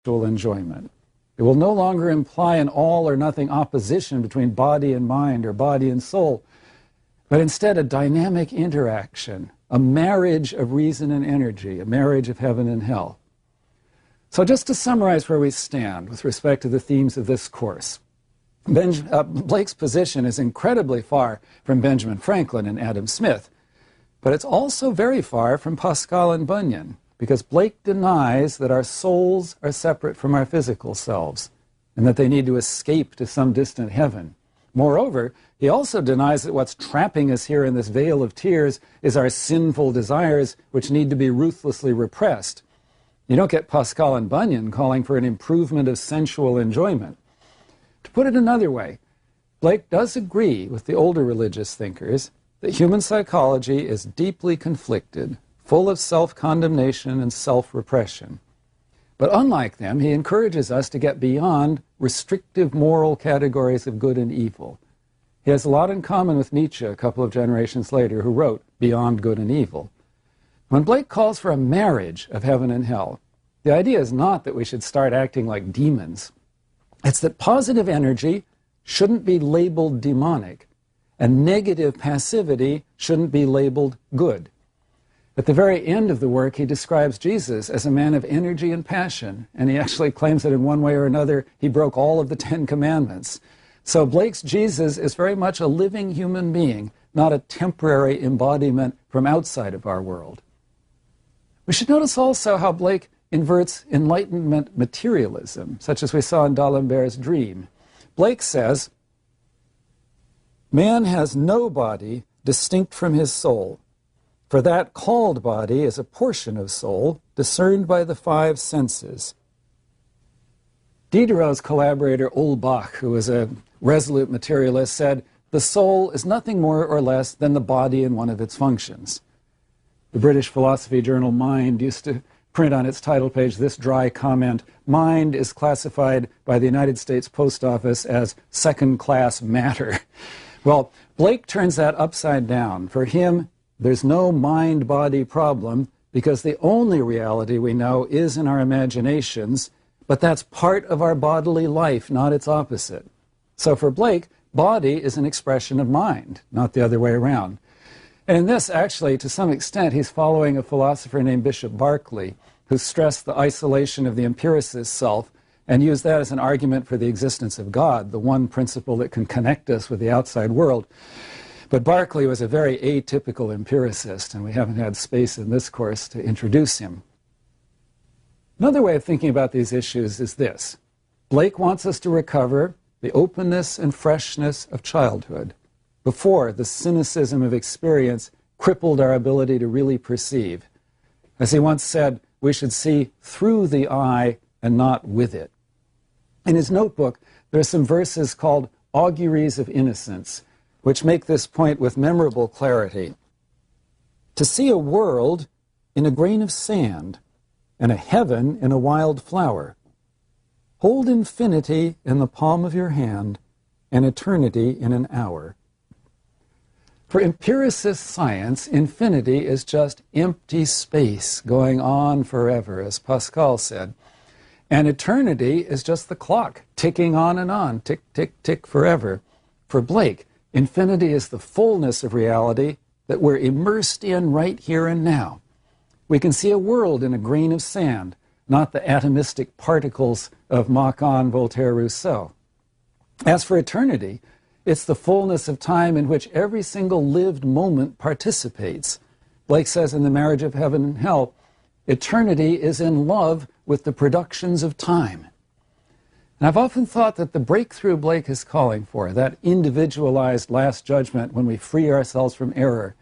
enjoyment. It will no longer imply an all or nothing opposition between body and mind or body and soul, but instead a dynamic interaction, a marriage of reason and energy, a marriage of heaven and hell. So just to summarize where we stand with respect to the themes of this course, Blake's position is incredibly far from Benjamin Franklin and Adam Smith, but it's also very far from Pascal and Bunyan, because Blake denies that our souls are separate from our physical selves and that they need to escape to some distant heaven. Moreover, he also denies that what's trapping us here in this vale of tears is our sinful desires, which need to be ruthlessly repressed. You don't get Pascal and Bunyan calling for an improvement of sensual enjoyment. To put it another way, Blake does agree with the older religious thinkers that human psychology is deeply conflicted, full of self-condemnation and self-repression. But unlike them, he encourages us to get beyond restrictive moral categories of good and evil. He has a lot in common with Nietzsche a couple of generations later, who wrote Beyond Good and Evil. When Blake calls for a marriage of heaven and hell, the idea is not that we should start acting like demons. It's that positive energy shouldn't be labeled demonic, and negative passivity shouldn't be labeled good. At the very end of the work, he describes Jesus as a man of energy and passion, and he actually claims that in one way or another, he broke all of the 10 Commandments. So Blake's Jesus is very much a living human being, not a temporary embodiment from outside of our world. We should notice also how Blake inverts Enlightenment materialism, such as we saw in D'Alembert's Dream. Blake says, "Man has no body distinct from his soul, for that called body is a portion of soul discerned by the 5 senses." Diderot's collaborator Ulbach, who was a resolute materialist, said, "The soul is nothing more or less than the body in one of its functions." The British philosophy journal Mind used to print on its title page this dry comment: "Mind is classified by the United States Post Office as second-class matter." Well, Blake turns that upside down. For him, there's no mind-body problem because the only reality we know is in our imaginations, but that's part of our bodily life, not its opposite. So for Blake, body is an expression of mind, not the other way around. And in this, actually, to some extent, he's following a philosopher named Bishop Berkeley, who stressed the isolation of the empiricist self and used that as an argument for the existence of God, the one principle that can connect us with the outside world. But Berkeley was a very atypical empiricist, and we haven't had space in this course to introduce him. Another way of thinking about these issues is this. Blake wants us to recover the openness and freshness of childhood, before the cynicism of experience crippled our ability to really perceive. As he once said, we should see through the eye and not with it. In his notebook, there are some verses called Auguries of Innocence, which make this point with memorable clarity. To see a world in a grain of sand and a heaven in a wild flower. Hold infinity in the palm of your hand and eternity in an hour. For empiricist science, infinity is just empty space going on forever, as Pascal said. And eternity is just the clock ticking on, tick, tick, tick, forever. For Blake, infinity is the fullness of reality that we're immersed in right here and now. We can see a world in a grain of sand, not the atomistic particles of Macan, Voltaire, Rousseau. As for eternity, it's the fullness of time in which every single lived moment participates. Blake says in The Marriage of Heaven and Hell, eternity is in love with the productions of time. And I've often thought that the breakthrough Blake is calling for, that individualized last judgment when we free ourselves from error,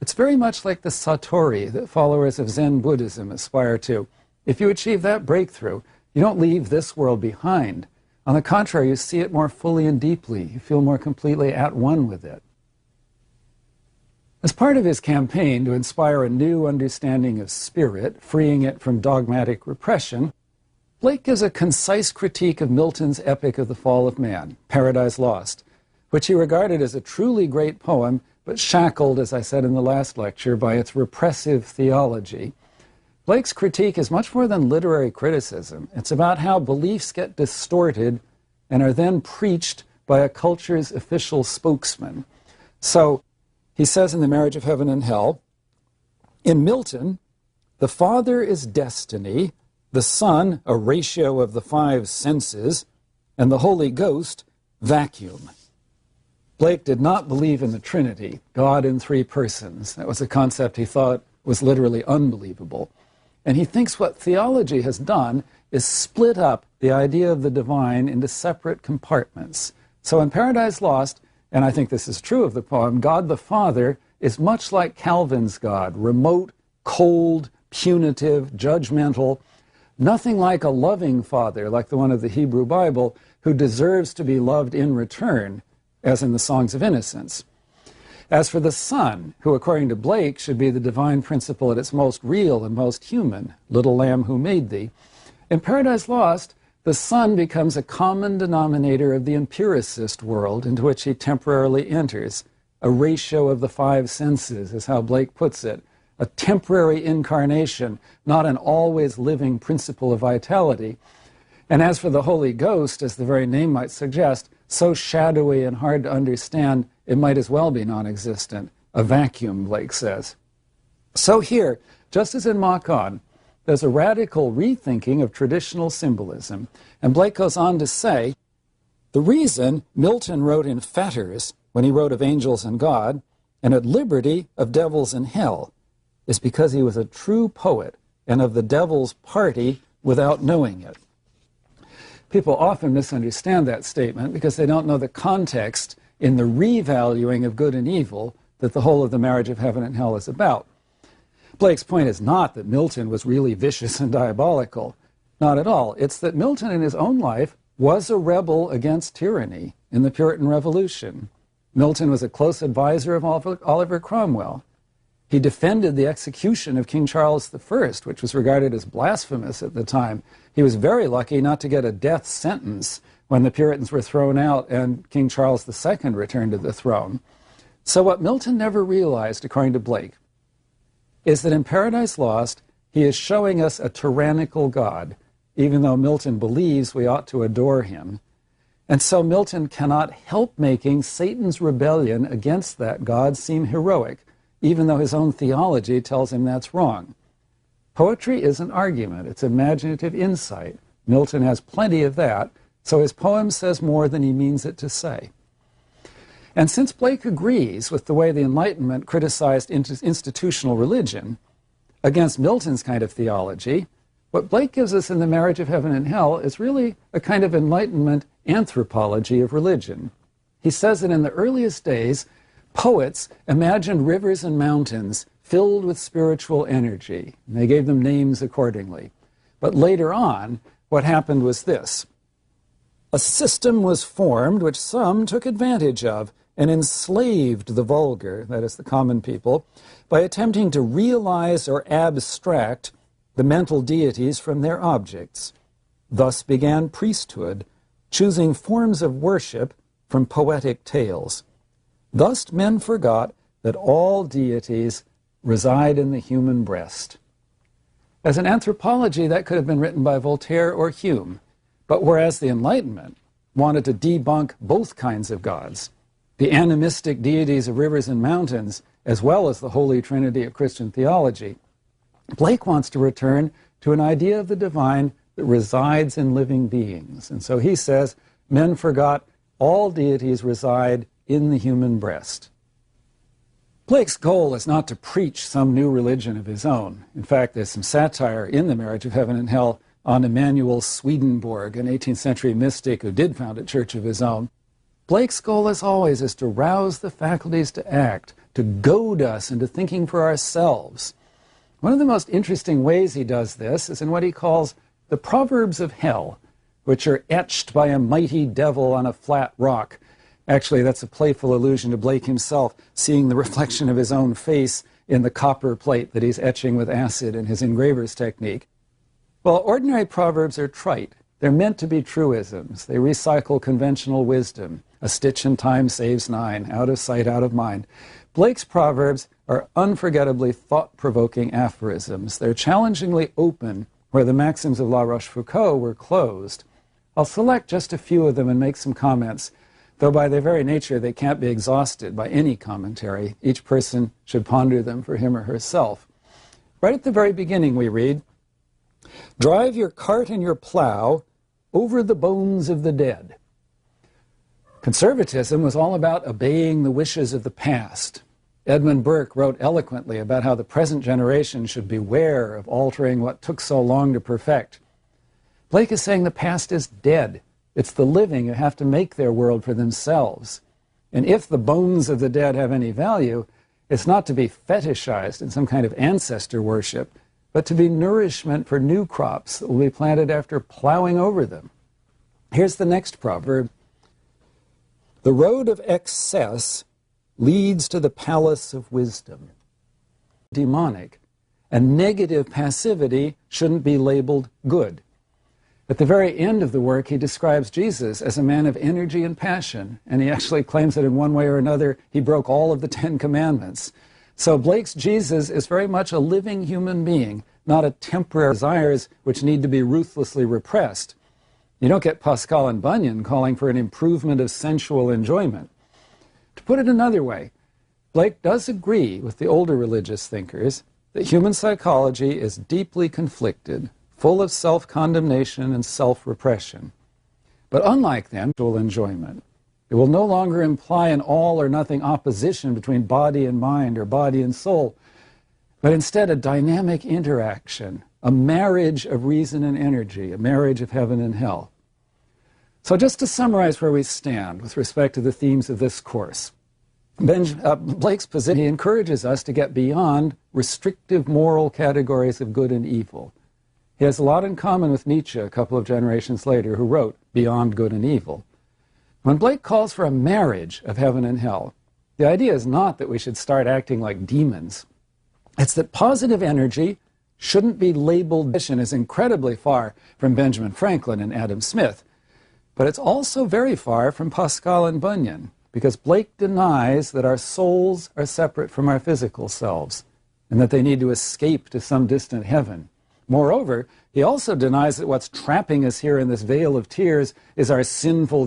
it's very much like the Satori that followers of Zen Buddhism aspire to. If you achieve that breakthrough, you don't leave this world behind. On the contrary, you see it more fully and deeply. You feel more completely at one with it. As part of his campaign to inspire a new understanding of spirit, freeing it from dogmatic repression, Blake gives a concise critique of Milton's epic of the fall of man, Paradise Lost, which he regarded as a truly great poem, but shackled, as I said in the last lecture, by its repressive theology. Blake's critique is much more than literary criticism. It's about how beliefs get distorted and are then preached by a culture's official spokesman. So he says in The Marriage of Heaven and Hell, in Milton, the Father is destiny, the Son a ratio of the five senses, and the Holy Ghost vacuum. Blake did not believe in the Trinity, God in three persons. That was a concept he thought was literally unbelievable. And he thinks what theology has done is split up the idea of the divine into separate compartments. So in Paradise Lost, and I think this is true of the poem, God the Father is much like Calvin's God, remote, cold, punitive, judgmental, nothing like a loving Father, like the one of the Hebrew Bible, who deserves to be loved in return, as in the Songs of Innocence. As for the Son, who according to Blake should be the divine principle at its most real and most human, little lamb who made thee, in Paradise Lost, the Son becomes a common denominator of the empiricist world into which he temporarily enters. A ratio of the five senses is how Blake puts it. A temporary incarnation, not an always living principle of vitality. And as for the Holy Ghost, as the very name might suggest, so shadowy and hard to understand, it might as well be non-existent. A vacuum, Blake says. So here, just as in Mach-On, there's a radical rethinking of traditional symbolism. And Blake goes on to say, the reason Milton wrote in fetters when he wrote of angels and God, and at liberty of devils and hell, is because he was a true poet and of the devil's party without knowing it. People often misunderstand that statement because they don't know the context in the revaluing of good and evil that the whole of The Marriage of Heaven and Hell is about. Blake's point is not that Milton was really vicious and diabolical. Not at all. It's that Milton in his own life was a rebel against tyranny in the Puritan Revolution. Milton was a close advisor of Oliver Cromwell. He defended the execution of King Charles I, which was regarded as blasphemous at the time. He was very lucky not to get a death sentence when the Puritans were thrown out and King Charles II returned to the throne. So what Milton never realized, according to Blake, is that in Paradise Lost, he is showing us a tyrannical God, even though Milton believes we ought to adore him. And so Milton cannot help making Satan's rebellion against that God seem heroic, even though his own theology tells him that's wrong. Poetry is an argument. It's imaginative insight. Milton has plenty of that, so his poem says more than he means it to say. And since Blake agrees with the way the Enlightenment criticized institutional religion against Milton's kind of theology, what Blake gives us in The Marriage of Heaven and Hell is really a kind of Enlightenment anthropology of religion. He says that in the earliest days, poets imagined rivers and mountains filled with spiritual energy, and they gave them names accordingly. But later on, what happened was this. A system was formed which some took advantage of and enslaved the vulgar, that is the common people, by attempting to realize or abstract the mental deities from their objects. Thus began priesthood, choosing forms of worship from poetic tales. Thus men forgot that all deities reside in the human breast. As an anthropology, that could have been written by Voltaire or Hume. But whereas the Enlightenment wanted to debunk both kinds of gods, the animistic deities of rivers and mountains, as well as the Holy Trinity of Christian theology, Blake wants to return to an idea of the divine that resides in living beings. And so he says, men forgot all deities reside in the human breast. Blake's goal is not to preach some new religion of his own. In fact, there's some satire in The Marriage of Heaven and Hell on Emanuel Swedenborg, an 18th century mystic who did found a church of his own. Blake's goal, as always, is to rouse the faculties to act, to goad us into thinking for ourselves. One of the most interesting ways he does this is in what he calls the Proverbs of Hell, which are etched by a mighty devil on a flat rock. Actually, that's a playful allusion to Blake himself, seeing the reflection of his own face in the copper plate that he's etching with acid in his engraver's technique. Well, ordinary proverbs are trite. They're meant to be truisms. They recycle conventional wisdom. A stitch in time saves nine. Out of sight, out of mind. Blake's proverbs are unforgettably thought-provoking aphorisms. They're challengingly open where the maxims of La Rochefoucauld were closed. I'll select just a few of them and make some comments, though by their very nature they can't be exhausted by any commentary. Each person should ponder them for him or herself. Right at the very beginning we read, "Drive your cart and your plow over the bones of the dead." Conservatism was all about obeying the wishes of the past. Edmund Burke wrote eloquently about how the present generation should beware of altering what took so long to perfect. Blake is saying the past is dead. It's the living who have to make their world for themselves. And if the bones of the dead have any value, it's not to be fetishized in some kind of ancestor worship, but to be nourishment for new crops that will be planted after plowing over them. Here's the next proverb. "The road of excess leads to the palace of wisdom." Demonic, and negative passivity shouldn't be labeled good. At the very end of the work, he describes Jesus as a man of energy and passion, and he actually claims that in one way or another, he broke all of the 10 Commandments. So Blake's Jesus is very much a living human being, not a temporary desires which need to be ruthlessly repressed. You don't get Pascal and Bunyan calling for an improvement of sensual enjoyment. To put it another way, Blake does agree with the older religious thinkers that human psychology is deeply conflicted, full of self-condemnation and self-repression. But unlike them, enjoyment. It will no longer imply an all or nothing opposition between body and mind or body and soul, but instead a dynamic interaction, a marriage of reason and energy, a marriage of heaven and hell. So just to summarize where we stand with respect to the themes of this course, Blake's position, he encourages us to get beyond restrictive moral categories of good and evil. He has a lot in common with Nietzsche a couple of generations later, who wrote Beyond Good and Evil. When Blake calls for a marriage of heaven and hell, the idea is not that we should start acting like demons. It's that positive energy shouldn't be labeled and is incredibly far from Benjamin Franklin and Adam Smith. But it's also very far from Pascal and Bunyan, because Blake denies that our souls are separate from our physical selves and that they need to escape to some distant heaven. Moreover, he also denies that what's trapping us here in this vale of tears is our sinful